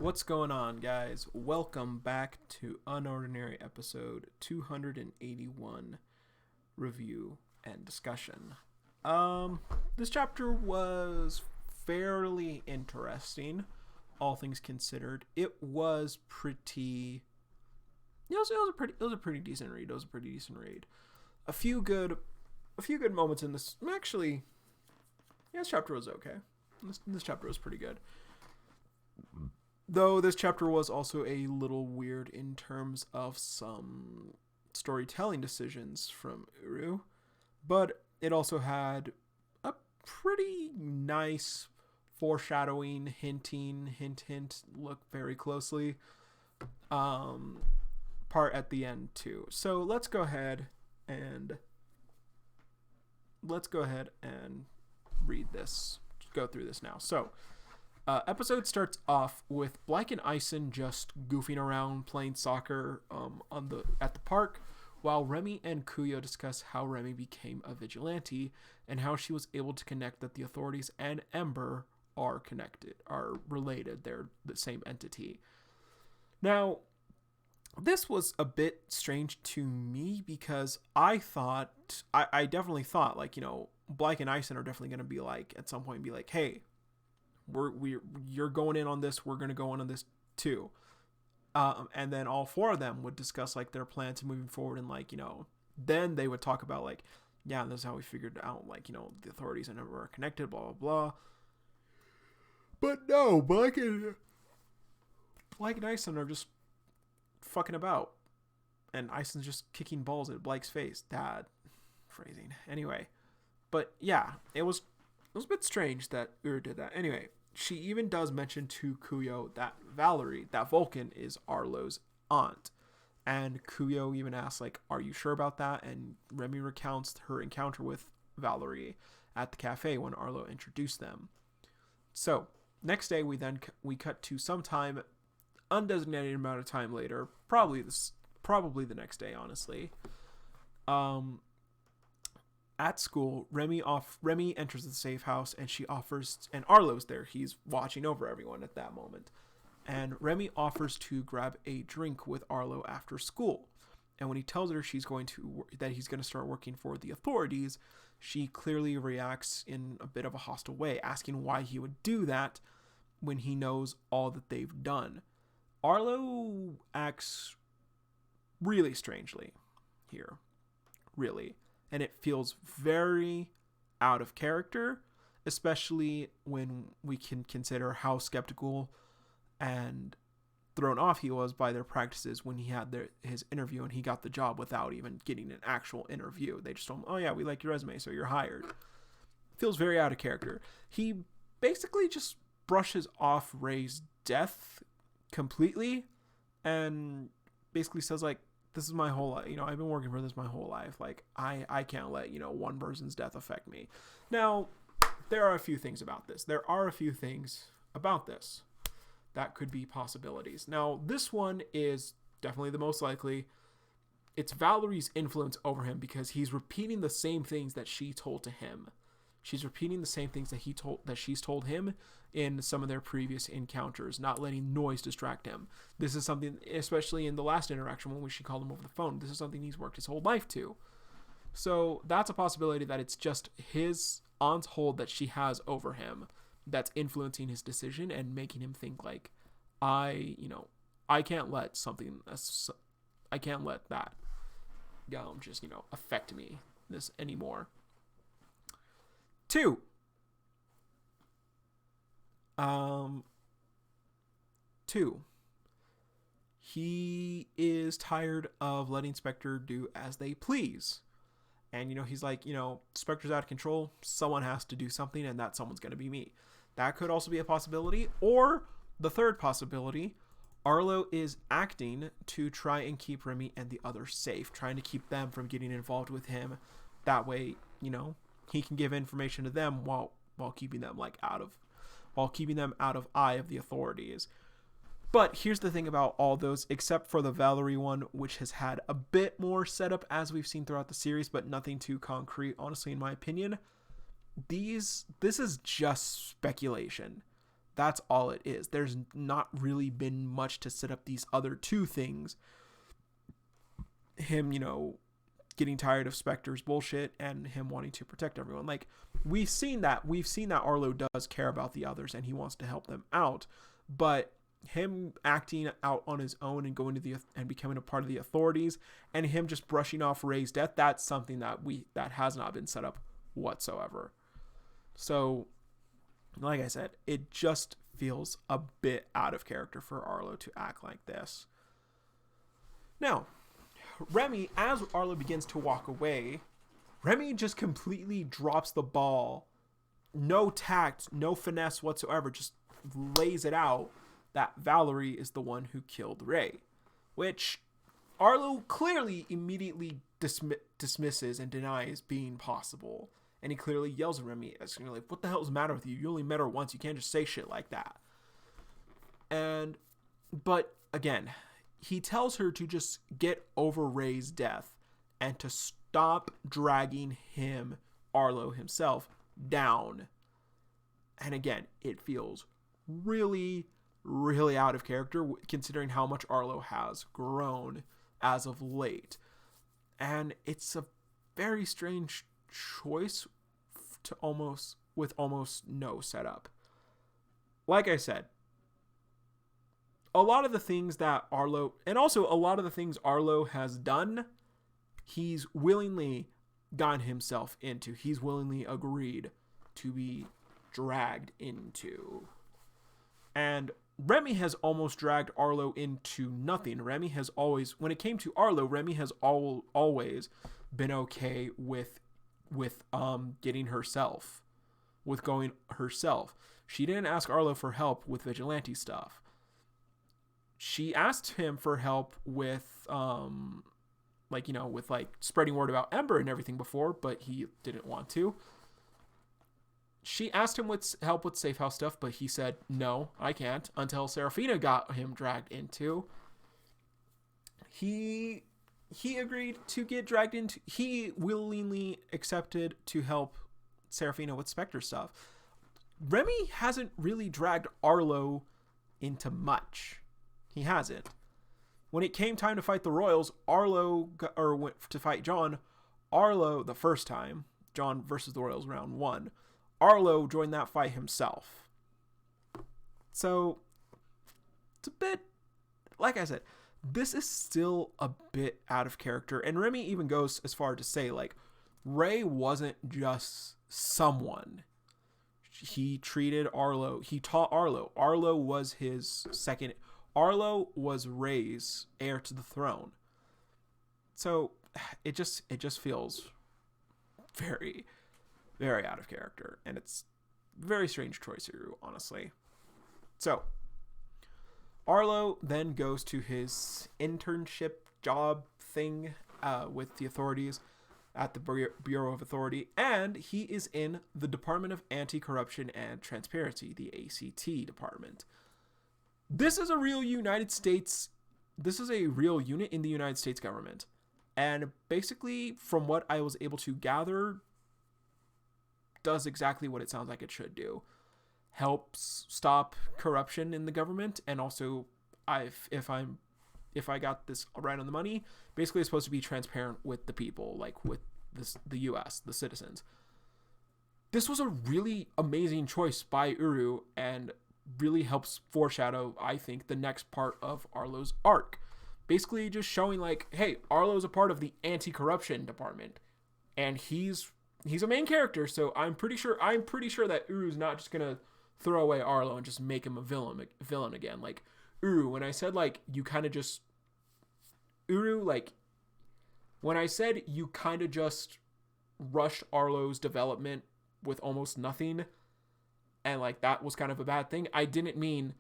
What's going on, guys? Welcome back to UnOrdinary episode 281 review and discussion. This chapter was fairly interesting, all things considered. It was pretty. It was a pretty decent read. A few good moments in this. Actually, yeah, this chapter was okay. This chapter was pretty good. Though this chapter was also a little weird in terms of some storytelling decisions from Uru, but it also had a pretty nice foreshadowing, hint, look very closely, part at the end too. So let's go ahead and read this, go through this now. So, episode starts off with Blake and Ison just goofing around playing soccer at the park, while Remy and Kuyo discuss how Remy became a vigilante and how she was able to connect that the authorities and Ember are related. They're the same entity. Now, this was a bit strange to me because I definitely thought, like, Blake and Ison are definitely going to be like, at some point, be like, hey, you're going in on this, we're going to go in on this too. And then all four of them would discuss like their plans moving forward, and like, then they would talk about like, yeah, this is how we figured out, like, the authorities and Ember are connected, blah blah blah. But no, Blake and Ison are just fucking about, and Ison's just kicking balls at Blake's face. That phrasing. Anyway, but yeah, it was a bit strange that Uru did that. Anyway, she even does mention to Kuyo that Vulcan is Arlo's aunt. And Kuyo even asks, like, are you sure about that? And Remy recounts her encounter with Valerie at the cafe when Arlo introduced them. So, next day we cut to some time, undesignated amount of time later, probably the next day, honestly. At school, Remy enters the safe house and and Arlo's there. He's watching over everyone at that moment. And Remy offers to grab a drink with Arlo after school. And when he tells her that he's going to start working for the authorities, she clearly reacts in a bit of a hostile way, asking why he would do that when he knows all that they've done. Arlo acts really strangely here. Really. And it feels very out of character, especially when we can consider how skeptical and thrown off he was by their practices when he had his interview and he got the job without even getting an actual interview. They just told him, oh yeah, we like your resume, so you're hired. Feels very out of character. He basically just brushes off Ray's death completely and basically says, like, this is my whole life. I've been working for this my whole life. Like, I can't let, one person's death affect me. Now, there are a few things about this. That could be possibilities. Now, this one is definitely the most likely. It's Valerie's influence over him because he's repeating the same things that she told to him. She's repeating the same things that she's told him in some of their previous encounters, not letting noise distract him. This is something, especially in the last interaction when she called him over the phone, this is something he's worked his whole life to. So that's a possibility that it's just his aunt's hold that she has over him that's influencing his decision and making him think like, I can't let that just, affect me this anymore. Two, he is tired of letting Spectre do as they please. And, he's like, Spectre's out of control. Someone has to do something, and that someone's going to be me. That could also be a possibility. Or the third possibility, Arlo is acting to try and keep Remy and the others safe, trying to keep them from getting involved with him. That way, he can give information to them while keeping them out of eye of the authorities. But here's the thing about all those, except for the Valerie one, which has had a bit more setup as we've seen throughout the series, but nothing too concrete, honestly, in my opinion. This is just speculation. That's all it is. There's not really been much to set up these other two things. Him, getting tired of Spectre's bullshit and him wanting to protect everyone. Like, we've seen that Arlo does care about the others and he wants to help them out, but him acting out on his own and going to and becoming a part of the authorities, and him just brushing off Rey's death, that's something that has not been set up whatsoever. So, like I said, it just feels a bit out of character for Arlo to act like this. Now, Remy, as Arlo begins to walk away, Remy just completely drops the ball. No tact, no finesse whatsoever, just lays it out that Valerie is the one who killed Rey, which Arlo clearly immediately dismisses and denies being possible. And he clearly yells at Remy, asking her, like, what the hell is the matter with you? You only met her once. You can't just say shit like that. But again, he tells her to just get over Rey's death and to stop dragging him, Arlo himself, down. And again, it feels really, really out of character considering how much Arlo has grown as of late. And it's a very strange choice with almost no setup. Like I said, a lot of the things that Arlo has done, he's willingly gotten himself into. He's willingly agreed to be dragged into. And Remy has almost dragged Arlo into nothing. When it came to Arlo, Remy has always been okay with getting herself, with going herself. She didn't ask Arlo for help with vigilante stuff. She asked him for help with spreading word about Ember and everything before, but he didn't want to. She asked him help with safe house stuff, but he said, no, I can't, until Serafina got him dragged into. He agreed to get dragged into. He willingly accepted to help Serafina with Spectre stuff. Remy hasn't really dragged Arlo into much. He hasn't. When it came time to fight the Royals, went to fight John. Arlo, the first time, John versus the Royals round 1, Arlo joined that fight himself. So, it's a bit, like I said, this is still a bit out of character. And Remy even goes as far to say, like, Rey wasn't just someone. He treated Arlo, he taught Arlo. Arlo was Rey's heir to the throne. So, it just feels very, very out of character, and it's a very strange choice here, honestly. So, Arlo then goes to his internship job thing with the authorities at the Bureau of Authority, and he is in the Department of Anti-Corruption and Transparency, the ACT department. This is a real unit in the United States government, and basically, from what I was able to gather, does exactly what it sounds like it should do. Helps stop corruption in the government, and also, if I got this right on the money, basically it's supposed to be transparent with the people, like with the U.S., the citizens. This was a really amazing choice by Uru, and really helps foreshadow, I think, the next part of Arlo's arc. Basically just showing, like, hey, Arlo's a part of the anti-corruption department, and he's a main character, so I'm pretty sure that Uru's not just gonna throw away Arlo and just make him a villain again. Like, Uru, when I said, like, you kind of just rushed Arlo's development with almost nothing, and, like, that was kind of a bad thing, I didn't mean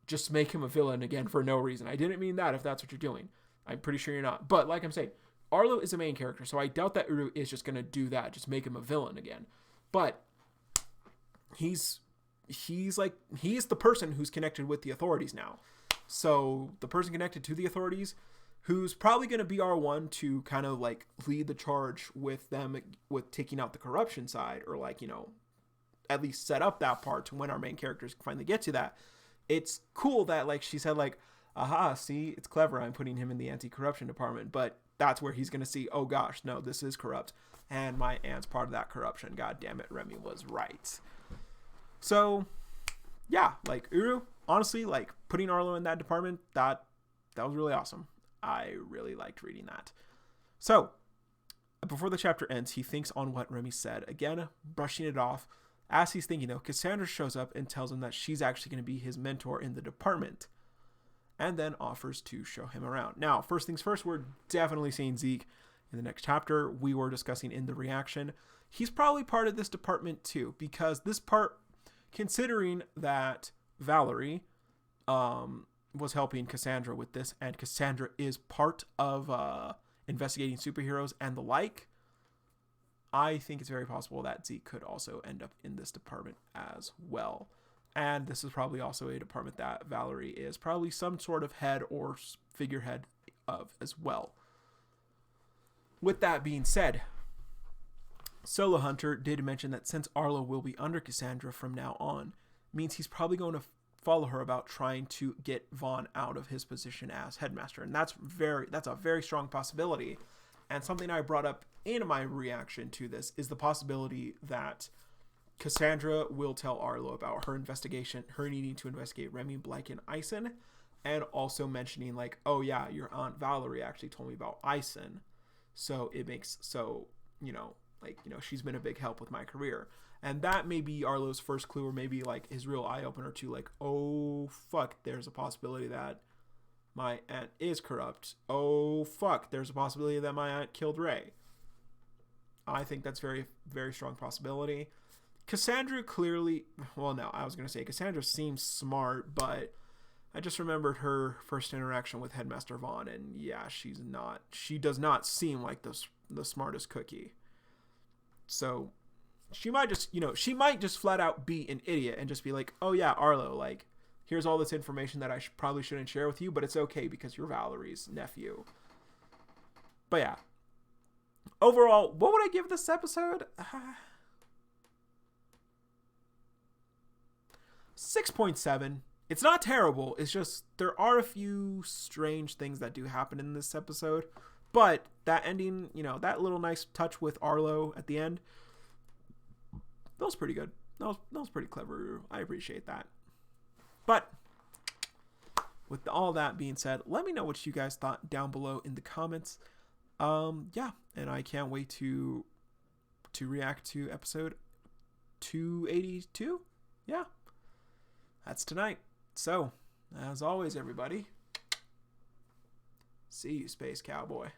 just make him a villain again for no reason. I didn't mean that, if that's what you're doing. I'm pretty sure you're not. But like I'm saying, Arlo is a main character, so I doubt that Uru is just going to do that, just make him a villain again. But he's the person who's connected with the authorities now. So the person connected to the authorities, who's probably going to be R1 to kind of, like, lead the charge with them with taking out the corruption side, or, like, at least set up that part to when our main characters finally get to that. It's cool that like she said like, aha, see, it's clever, I'm putting him in the anti-corruption department, but that's where he's gonna see, oh gosh, no, this is corrupt, and my aunt's part of that corruption. God damn it, Remy was right. So yeah, like Uru, honestly, like putting Arlo in that department, that was really awesome. I really liked reading that. So before the chapter ends, he thinks on what Remy said, again brushing it off. As he's thinking though, Cassandra shows up and tells him that she's actually going to be his mentor in the department, and then offers to show him around. Now, first things first, we're definitely seeing Zeke in the next chapter. We were discussing in the reaction, he's probably part of this department too, because this part, considering that Valerie was helping Cassandra with this, and Cassandra is part of investigating superheroes and the like, I think it's very possible that Zeke could also end up in this department as well. And this is probably also a department that Valerie is probably some sort of head or figurehead of as well. With that being said, Solo Hunter did mention that since Arlo will be under Cassandra from now on, means he's probably going to follow her about trying to get Vaughn out of his position as headmaster. And that's a very strong possibility. And something I brought up in my reaction to this is the possibility that Cassandra will tell Arlo about her investigation, her needing to investigate Remy, Blyke, and Ison, and also mentioning like, oh yeah, your Aunt Valerie actually told me about Ison. So it makes, she's been a big help with my career. And that may be Arlo's first clue, or maybe like his real eye-opener to like, oh fuck, there's a possibility that my aunt is corrupt. Oh fuck, there's a possibility that my aunt killed Ray. I think that's very, very strong possibility. Cassandra Cassandra seems smart, but I just remembered her first interaction with Headmaster Vaughn, and yeah, she does not seem like the smartest cookie. So she might just flat out be an idiot and just be like, oh yeah, Arlo, like, here's all this information that I probably shouldn't share with you, but it's okay because you're Valerie's nephew. But yeah, overall, what would I give this episode? 6.7. It's not terrible. It's just there are a few strange things that do happen in this episode. But that ending, that little nice touch with Arlo at the end, that was pretty good. That was pretty clever. I appreciate that. But with all that being said, let me know what you guys thought down below in the comments. Yeah, and I can't wait to react to episode 282. Yeah. That's tonight. So, as always, everybody, see you, Space Cowboy.